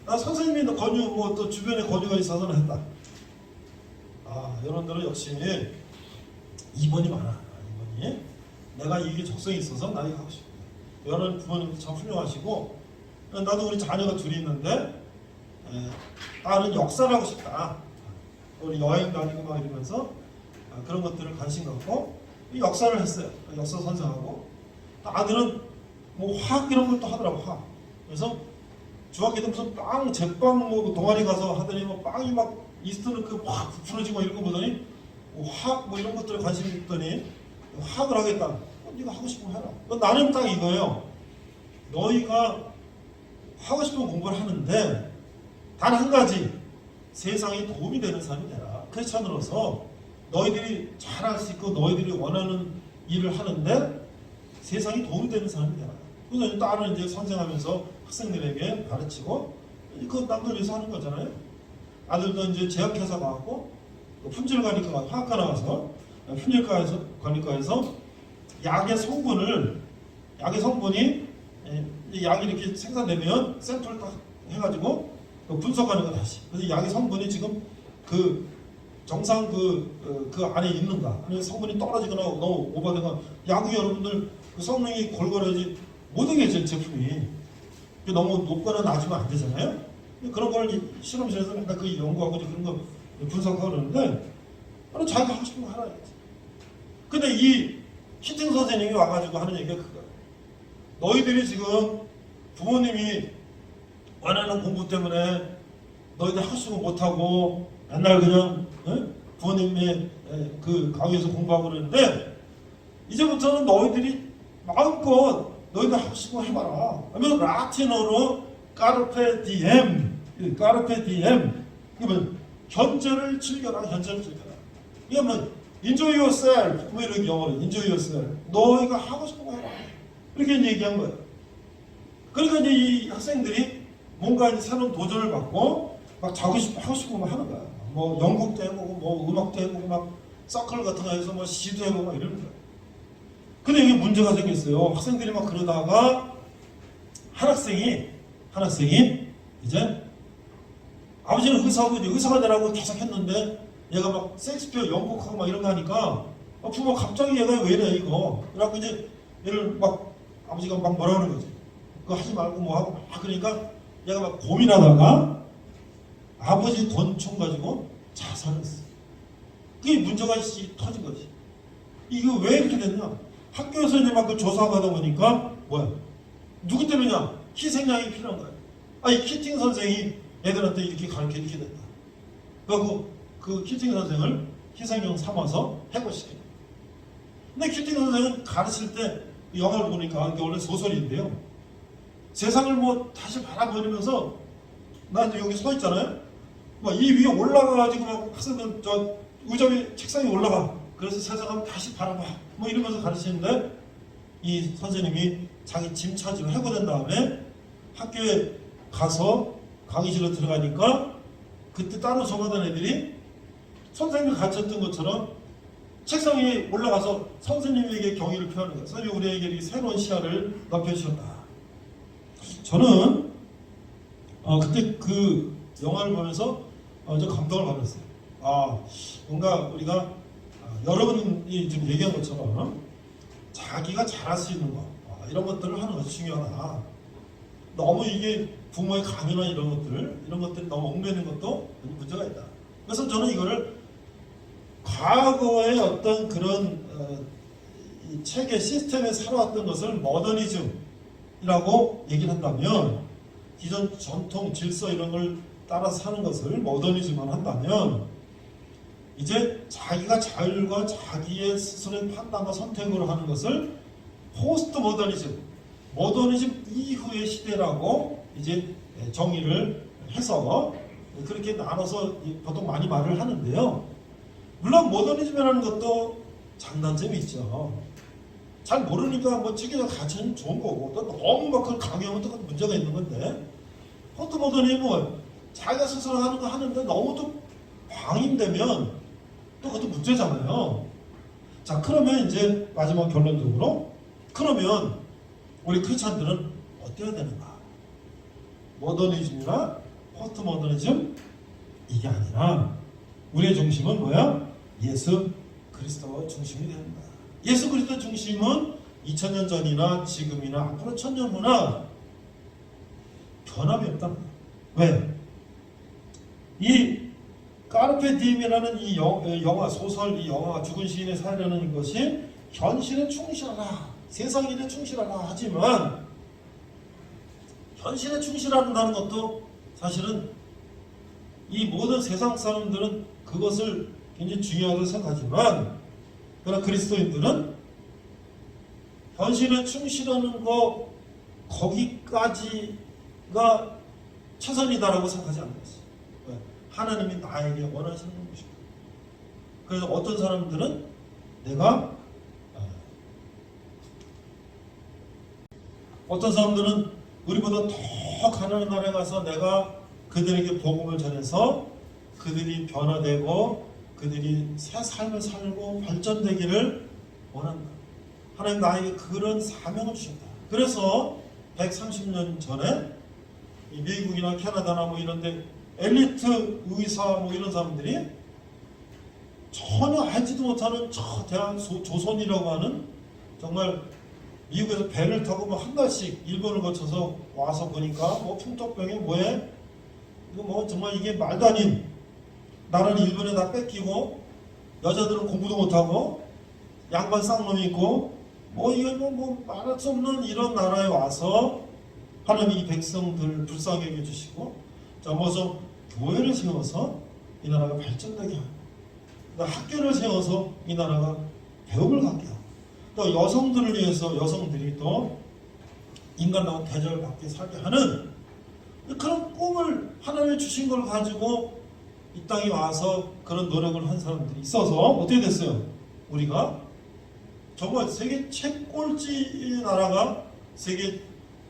나 선생님이 권유, 뭐 또 주변에 권유가 있어서는 했다. 여러분들은 역시 2번이 많아. 2번이. 내가 이게 적성이 있어서 나 이거 하고 싶다. 여러분 부모님도 참 훌륭하시고, 나도 우리 자녀가 둘이 있는데, 나는 역사를 하고 싶다. 우리 여행 다니고 막 이러면서 그런 것들을 관심 갖고 역사를 했어요. 역사 선생하고, 아들은 뭐 화학 이런 것도 하더라고. 화학. 그래서 중학교 때 무슨 제빵 뭐 동아리 가서 하더니 뭐 빵이 막 이스트는 막 부풀어지고 이런 거 보더니 화학 뭐 이런 것들에 관심이 있더니 화학을 하겠다. 네가 하고 싶으면 해라. 나는 딱 이거예요. 너희가 하고 싶은 공부를 하는데 단 한 가지, 세상에 도움이 되는 사람이 되라. 크리스천으로서 너희들이 잘할 수 있고 너희들이 원하는 일을 하는데 세상에 도움이 되는 사람이 되라. 그래서 딸은 이제 선생하면서 학생들에게 가르치고, 그 남들 위해서 하는 거잖아요. 아들도 이제 제약회사 가고 품질관리과 화학과 나와서 품질관리과에서 약의 성분이 약이 이렇게 생산되면 샘플을 딱 해가지고 분석하는 거 다시. 그래서 약의 성분이 지금 그 정상 그 안에 있는가, 아니면 성분이 떨어지거나 너무 오버되거나, 약이 여러분들 그 성능이 골고루지 모든 게 제품이 너무 높거나 낮으면 안 되잖아요. 그런 걸 실험실에서 맨날 그 연구하고 그런 거 분석하고 그러는데, 나는 자기가 하고 싶은 거 하라. 근데 이 키팅 선생님이 와가지고 하는 얘기가 그거야. 너희들이 지금 부모님이 원하는 공부 때문에 너희들 할 수가 못하고 맨날 그냥 부모님의 그 강의에서 공부하고 그러는데, 이제부터는 너희들이 마음껏 너희들 하고 싶은 거 해봐라. 그러면 라틴어로 까르페 디엠, 그러면 현재를 즐겨라. 이게 뭐 enjoy yourself, 뭐 이런 영어로 enjoy yourself. 너희가 하고 싶은 거 해라. 이렇게 얘기한 거예요. 그러니까 이제 이 학생들이 뭔가 이제 새로운 도전을 받고 막 하고 싶은 거 하는 거야. 뭐 연극도 해보고, 뭐 음악도 해보고, 막 서클 같은 거 해서 뭐 시도 해보고 막 이러는 거야. 근데 이게 문제가 생겼어요. 학생들이 막 그러다가 한 학생이 이제 아버지는 의사고 이제 의사가 되라고 계속 했는데, 얘가 막 셰익스피어 연극하고 막 이런 거 하니까 부모 갑자기 얘가 왜 이래 이거. 그래갖고 이제 얘를 막 아버지가 막 뭐라 그러는 거지. 그거 하지 말고 뭐 하고 막. 그러니까 얘가 막 고민하다가 아버지 권총 가지고 자살을 했어. 그게 문제가 터진 거지. 이게 왜 이렇게 됐냐? 학교에서 이제 막 그 조사하다 보니까 뭐야? 누구 때문이냐? 희생양이 필요한 거야. 이 키팅 선생이 애들한테 이렇게 가르쳐 이렇게 됐다. 그래갖고 그 키팅 선생을 희생양 삼아서 해고시키는. 근데 키팅 선생은 가르칠 때 영화를 보니까, 이게 원래 소설인데요. 세상을 뭐 다시 바라보면서 난 여기 서 있잖아요. 막 이 위에 올라가가지고 막 학생들 저 의자 위 책상에 올라가. 그래서 세상을 다시 바라봐. 뭐 이러면서 가르치는데 이 선생님이 자기 짐 차지를 해고된 다음에 학교에 가서 강의실로 들어가니까 그때 따로 적어던 애들이 선생님이 가르쳤던 것처럼 책상 위에 올라가서 선생님에게 경의를 표하는 거예요. 선생님 우리에게 새로운 시야를 넓혀주셨다. 저는 그때 그 영화를 보면서 좀 감동을 받았어요. 뭔가 우리가 여러분이 지금 얘기한 것처럼 자기가 잘할 수 있는 거 이런 것들을 하는 것이 중요하다. 너무 이게 부모의 강요나 이런 것들이 너무 얽매는 것도 문제가 있다. 그래서 저는 이거를 과거의 어떤 그런 이 체계 시스템에 살아왔던 것을 모더니즘이라고 얘기를 한다면, 기존 전통 질서 이런 걸 따라서 사는 것을 모더니즘만 한다면, 이제 자기가 자율과 자기의 스스로의 판단과 선택으로 하는 것을 포스트 모더니즘, 모더니즘 이후의 시대라고 이제 정의를 해서 그렇게 나눠서 보통 많이 말을 하는데요. 물론 모더니즘이라는 것도 장단점이 있죠. 잘 모르니까 뭐 체계적 가치는 좋은 거고, 또 너무 막 그걸 강요하면 또 문제가 있는 건데, 포스트 모더니즘은 자기가 스스로 하는 거 하는데 너무 또 방임되면 또 그것도 문제잖아요. 자, 그러면 이제 마지막 결론적으로, 그러면 우리 크리스찬들은 어때야 되는가? 모더니즘이나 포스트 모더니즘 이게 아니라 우리의 중심은 뭐야? 예수 그리스도 중심이 된다. 예수 그리스도 중심은 2000년 전이나 지금이나 앞으로 1000년 후나 변함이 없다. 왜? 이 까르페 디엠이라는 이 영화, 소설, 이 영화가 죽은 시인의 사회라는 것이 현실에 충실하라, 세상 일에 충실하라 하지만, 현실에 충실한다는 것도 사실은 이 모든 세상 사람들은 그것을 굉장히 중요하다고 생각하지만, 그러나 그리스도인들은 현실에 충실하는 거 거기까지가 최선이다라고 생각하지 않는 것이. 하나님이 나에게 원하시는 것입니다. 그래서 어떤 사람들은 어떤 사람들은 우리보다 더 가난한 나라에 가서 내가 그들에게 복음을 전해서 그들이 변화되고 그들이 새 삶을 살고 발전되기를 원한다. 하나님 나에게 그런 사명을 주셨다. 그래서 130년 전에 미국이나 캐나다나 뭐 이런데 엘리트 의사 뭐 이런 사람들이 전혀 알지도 못하는 저 대한 조선이라고 하는, 정말 미국에서 배를 타고 뭐 한 달씩 일본을 거쳐서 와서 보니까 뭐 풍토병이 뭐해? 이거 뭐 정말 이게 말도 아닌, 나라는 일본에 다 뺏기고 여자들은 공부도 못하고 양반 쌍놈이 있고 뭐 이게 뭐 말할 수 없는 이런 나라에 와서 하나님이 이 백성들 불쌍히 여겨주시고, 자, 뭐서 교회를 세워서 이 나라가 발전되게 하고, 학교를 세워서 이 나라가 배움을 갖게 하고, 또 여성들을 위해서 여성들이 또 인간다운 대접을 받게 살게 하는 그런 꿈을 하나님이 주신 걸 가지고 이 땅에 와서 그런 노력을 한 사람들이 있어서 어떻게 됐어요? 우리가 정말 세계 최꼴찌 나라가 세계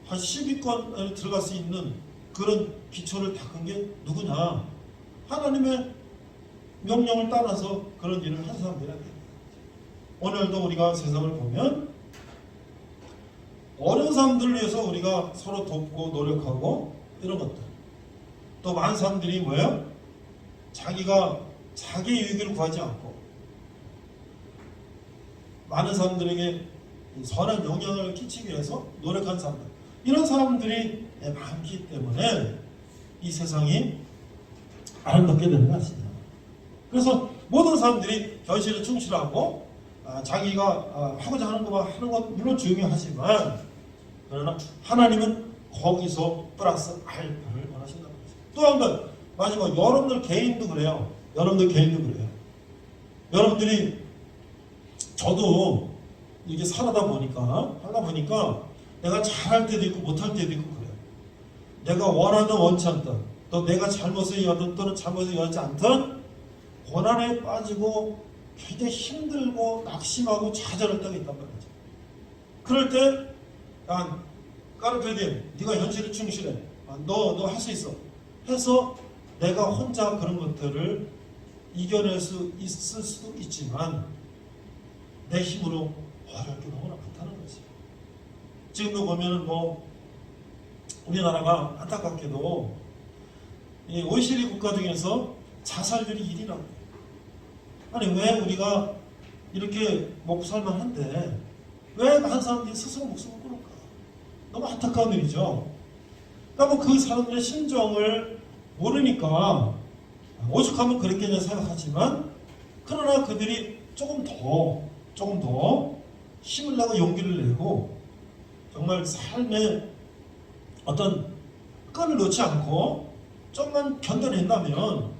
한 10위권에 들어갈 수 있는 그런 기초를 닦은 게 누구냐? 하나님의 명령을 따라서 그런 일을 한 사람들이야. 오늘도 우리가 세상을 보면 어려운 사람들을 위해서 우리가 서로 돕고 노력하고 이런 것들. 또 많은 사람들이 뭐예요? 자기가 자기 이익을 구하지 않고 많은 사람들에게 선한 영향을 끼치기 위해서 노력한 사람들. 이런 사람들이 많기 때문에 이 세상이 아름답게 되는 것 같습니다. 그래서 모든 사람들이 현실에 충실하고 자기가 하고자 하는 것만 하는 건 물론 중요하지만, 그러나 하나님은 거기서 플러스 알파를 원하신다는 거죠. 또 한 번 마지막, 여러분들 개인도 그래요. 여러분들이, 저도 이게 하다 보니까 내가 잘할 때도 있고 못할 때도 있고 내가 원하든 원치 않든 또 내가 잘못을 이하든 또는 잘못을 이하지 않든 고난에 빠지고 굉장히 힘들고 낙심하고 좌절할 때가 있단 말이죠. 그럴 때 까르페디엠, 네가 현실에 충실해. 너 할 수 있어. 해서 내가 혼자 그런 것들을 이겨낼 수 있을 수도 있지만 내 힘으로 어려울 게 너무나 많다는 거지. 지금도 보면은 우리나라가 안타깝게도 이 OECD 국가 중에서 자살률이 1위라고. 아니 왜 우리가 이렇게 먹고 살만한데 왜 많은 사람들이 스스로 목숨을 끊을까? 너무 안타까운 일이죠. 그러니까 그 사람들의 심정을 모르니까 오죽하면 그랬겠냐 생각하지만 그러나 그들이 조금 더 힘을 내고 용기를 내고 정말 삶에 어떤 끈을 놓지 않고 좀만 견뎌낸다면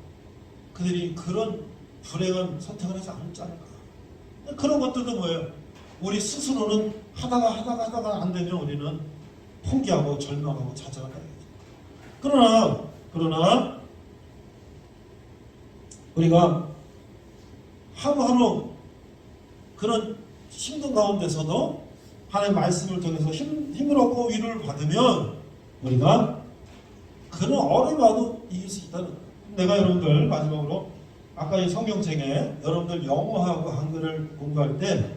그들이 그런 불행한 선택을 하지 않지 않을까. 그런 것들도 뭐예요? 우리 스스로는 하다가 안 되면 우리는 포기하고 절망하고 좌절하는 거죠. 그러나 우리가 하루하루 그런 힘든 가운데서도 하나님의 말씀을 통해서 힘을 얻고 위로를 받으면 우리가 그런 어려움을 와도 이길 수 있다는 거예요. 내가 여러분들 마지막으로 아까 이 성경책에 여러분들 영어하고 한글을 공부할 때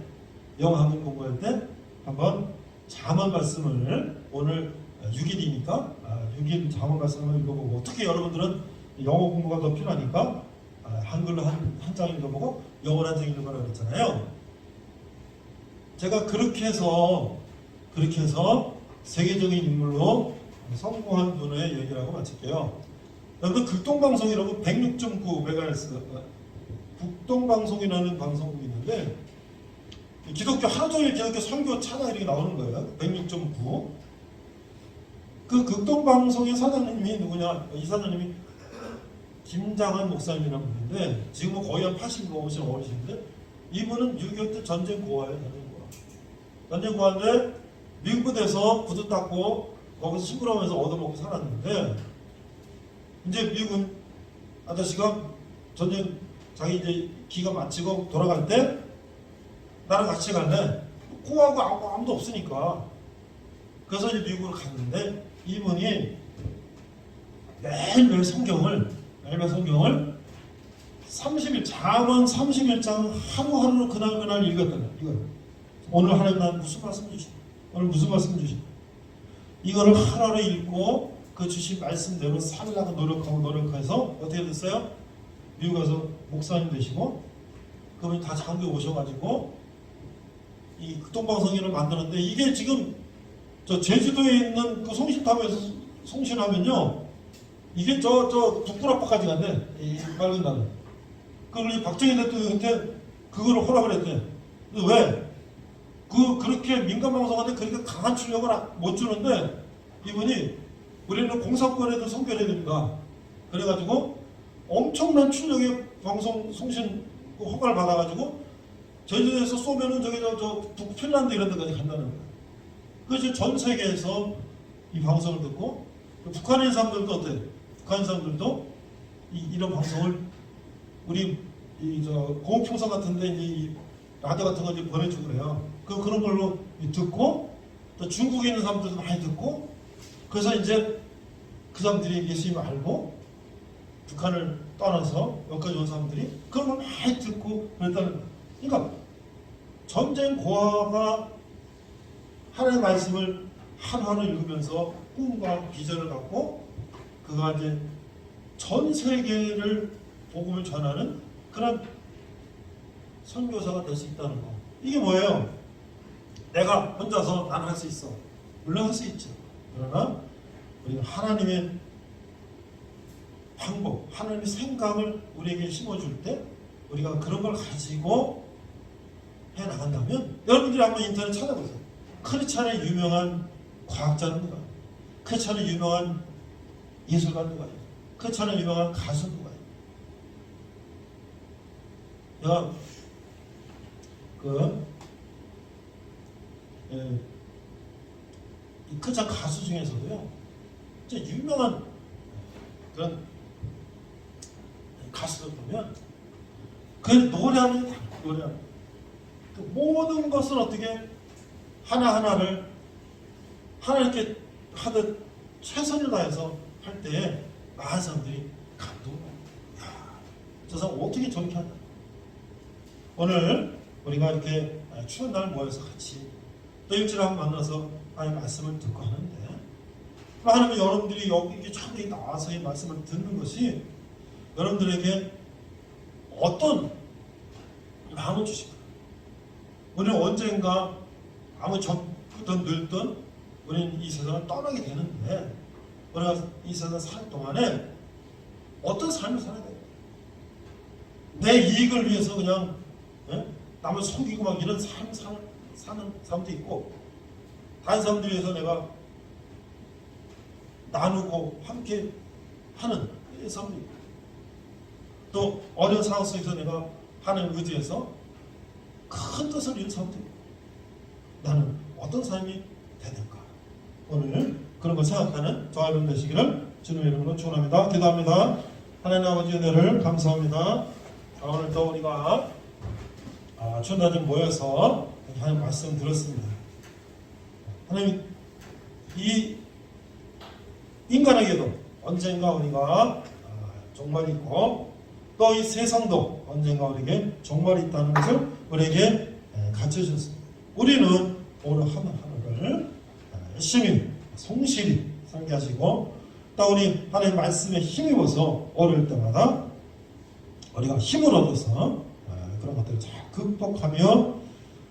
한번 잠언 말씀을 오늘 6일이니까 6일 잠언 말씀을 읽어보고 특히 여러분들은 영어 공부가 더 필요하니까 한글로 한 장 읽어보고 영어로 한 장 읽어보라고 그랬잖아요. 제가 그렇게 해서 세계적인 인물로 성공한 분의 얘기를 하고 마칠게요. 여러분 극동방송이라고 106.9MHz 극동방송이라는 방송국이 있는데 기독교 하루 종일 기독교 선교 찬양 이렇게 나오는 거예요. 106.9. 그 극동방송의 사장님이 누구냐? 이 사장님이 김장한 목사님이라는 분인데 지금은 거의 한 85세 어르신인데 이분은 6.25 때 전쟁 고아예요. 전쟁 고아인데 미국 부대에서 구두 닦고 거기서 심부름하면서 얻어먹고 살았는데 이제 미국은 아저씨가 전쟁 자기 이제 기가 마치고 돌아갈 때 나랑 같이 갈래? 코하고 아무도 없으니까. 그래서 이제 미국으로 갔는데 이분이 매일매일 성경을 30일 잠언 31장 하루하루 그날 읽었다는 이거. 오늘 하나님 난 무슨 말씀 주시? 오늘 무슨 말씀 주시? 이거를 하루하루 읽고 그 주신 말씀대로 살려고 노력해서 어떻게 됐어요? 미국 가서 목사님 되시고 그분이 다 장교에 오셔가지고 이 극동방송인을 만드는데 이게 지금 저 제주도에 있는 그 송신탑에서 송신하면요 이게 저 북불 앞까지 간대. 이 맑은 날은. 그걸 박정희 대통령한테 그거를 허락을 했대. 왜? 그렇게 민간 방송한테 그렇게 강한 출력을 못 주는데 이분이 우리는 공산권에도 선결해야 됩니다. 그래가지고 엄청난 출력의 방송 송신 허가를 받아가지고 제주도에서 쏘면은 저 북핀란드 이런 데까지 간다는 거예요. 그래서 전 세계에서 이 방송을 듣고 북한에 있는 사람들도 어때? 북한 사람들도 이런 방송을 우리 공영방송 같은데 이 라디오 같은 거 보내주고 그래요. 그런 걸로 듣고 또 중국에 있는 사람들도 많이 듣고 그래서 이제 그 사람들이 예수님을 알고 북한을 떠나서 여기까지 온 사람들이 그런 걸 많이 듣고 그랬다는 거예요. 그러니까 전쟁 고아가 하나님의 말씀을 하루하루 읽으면서 꿈과 비전을 갖고 그가 이제 전 세계를 복음을 전하는 그런 선교사가 될 수 있다는 거. 이게 뭐예요? 내가 혼자서 나는 할 수 있어. 물론 할 수 있죠. 그러나 우리가 하나님의 방법, 하나님의 생각을 우리에게 심어줄 때 우리가 그런 걸 가지고 해나간다면 여러분들이 한번 인터넷 찾아보세요. 크리스찬의 유명한 과학자는 누가? 크리스찬의 유명한 예술가 누가? 크리스찬의 유명한 가수 누가? 내가 이 크리스찬 가수 중에서도요 진짜 유명한 그런 가수들 보면 그 노래하는 노래하는 그 모든 것을 어떻게 하나하나를 하나님께 하듯 최선을 다해서 할 때에 많은 사람들이 감동을 받아요. 저 사람 어떻게 저렇게 하나. 오늘 우리가 이렇게 추운 날 모여서 같이 또 일주일에 한 번 만나서 하나님의 말씀을 듣고 하는데 하나님은 여러분들이 여기 자리에 나와서 이 말씀을 듣는 것이 여러분들에게 어떤 마음을 주실까? 우리는 언젠가 아무 젊든 늙든 우리는 이 세상을 떠나게 되는데 우리가 이 세상 사는 동안에 어떤 삶을 살아야 돼요? 내 이익을 위해서 그냥 남을 속이고 막 이런 삶 사는 사람도 있고 다른 사람들 위해서 내가 나누고 함께 하는 사람도 있고 또 어려운 상황 속에서 내가 하나님을 의지해서 큰 뜻을 이룬 사람도 있고 나는 어떤 삶이 되는가 오늘 그런 걸 생각하는 저와 여러분 되시기를 주님의 이름으로 축원합니다. 기도합니다. 하나님 아버지 은혜를 감사합니다. 오늘 또 우리가 추운 날 좀 모여서 하나님 말씀 들었습니다. 하나님 이 인간에게도 언젠가 우리가 종말이 있고 또 이 세상도 언젠가 우리에게 종말이 있다는 것을 우리에게 가르쳐주셨습니다. 우리는 오늘 하루를 열심히 성실히 살게 하시고 또 우리 하나님 말씀에 힘입어서 어려울 때마다 우리가 힘을 얻어서 그런 것들을 잘 극복하며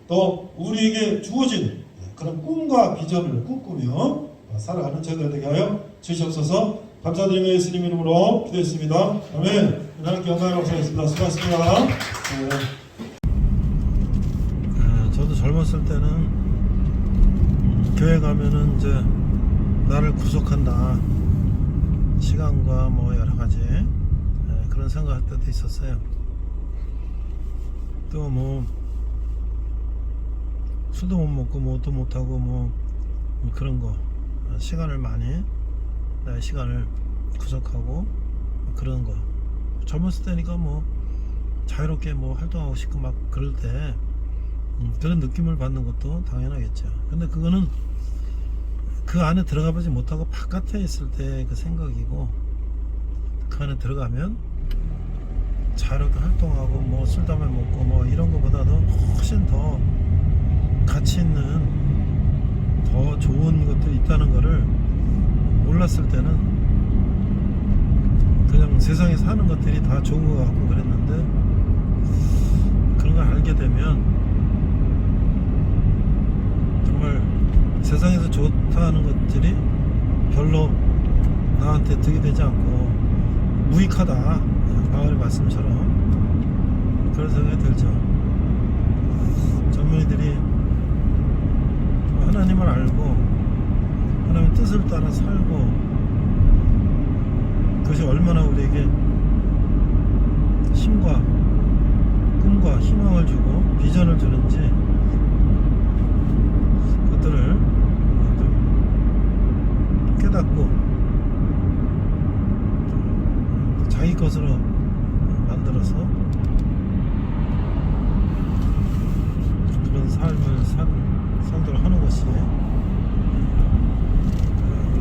또 우리에게 주어진 그런 꿈과 비전을 꿈꾸며 살아가는 저희들 되게 하여 주시옵소서. 감사드리며 예수님 이름으로 기도했습니다. 아멘. 하나님께 영광을 감사했습니다. 수고하셨습니다. 저도 젊었을 때는 교회 가면은 이제 나를 구속한다 시간과 뭐 여러 가지 그런 생각할 때도 있었어요. 또 뭐 술도 못 먹고 뭐도 못 하고 뭐 그런 거 시간을 많이 나의 시간을 구속하고 그런 거 젊었을 때니까 뭐 자유롭게 뭐 활동하고 싶고 막 그럴 때 그런 느낌을 받는 것도 당연하겠죠. 근데 그거는 그 안에 들어가 보지 못하고 바깥에 있을 때 그 생각이고 그 안에 들어가면 자유롭게 활동하고 뭐 술 담배 먹고 뭐 이런 것보다도 훨씬 더 가치 있는 더 좋은 것들이 있다는 거를 몰랐을 때는 그냥 세상에 사는 것들이 다 좋은 것 같고 그랬는데 그런 걸 알게 되면 정말 세상에서 좋다는 것들이 별로 나한테 득이 되지 않고 무익하다 바울의 말씀처럼 그런 생각이 들죠. 젊은이들이 하나님을 알고 하나님의 뜻을 따라 살고 그것이 얼마나 우리에게 힘과 꿈과 희망을 주고 비전을 주는지 그것들을 좀 깨닫고 자기 것으로 만들어서 그런 삶을 살도록 하는 것이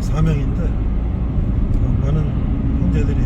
사명인데 많은 형제들이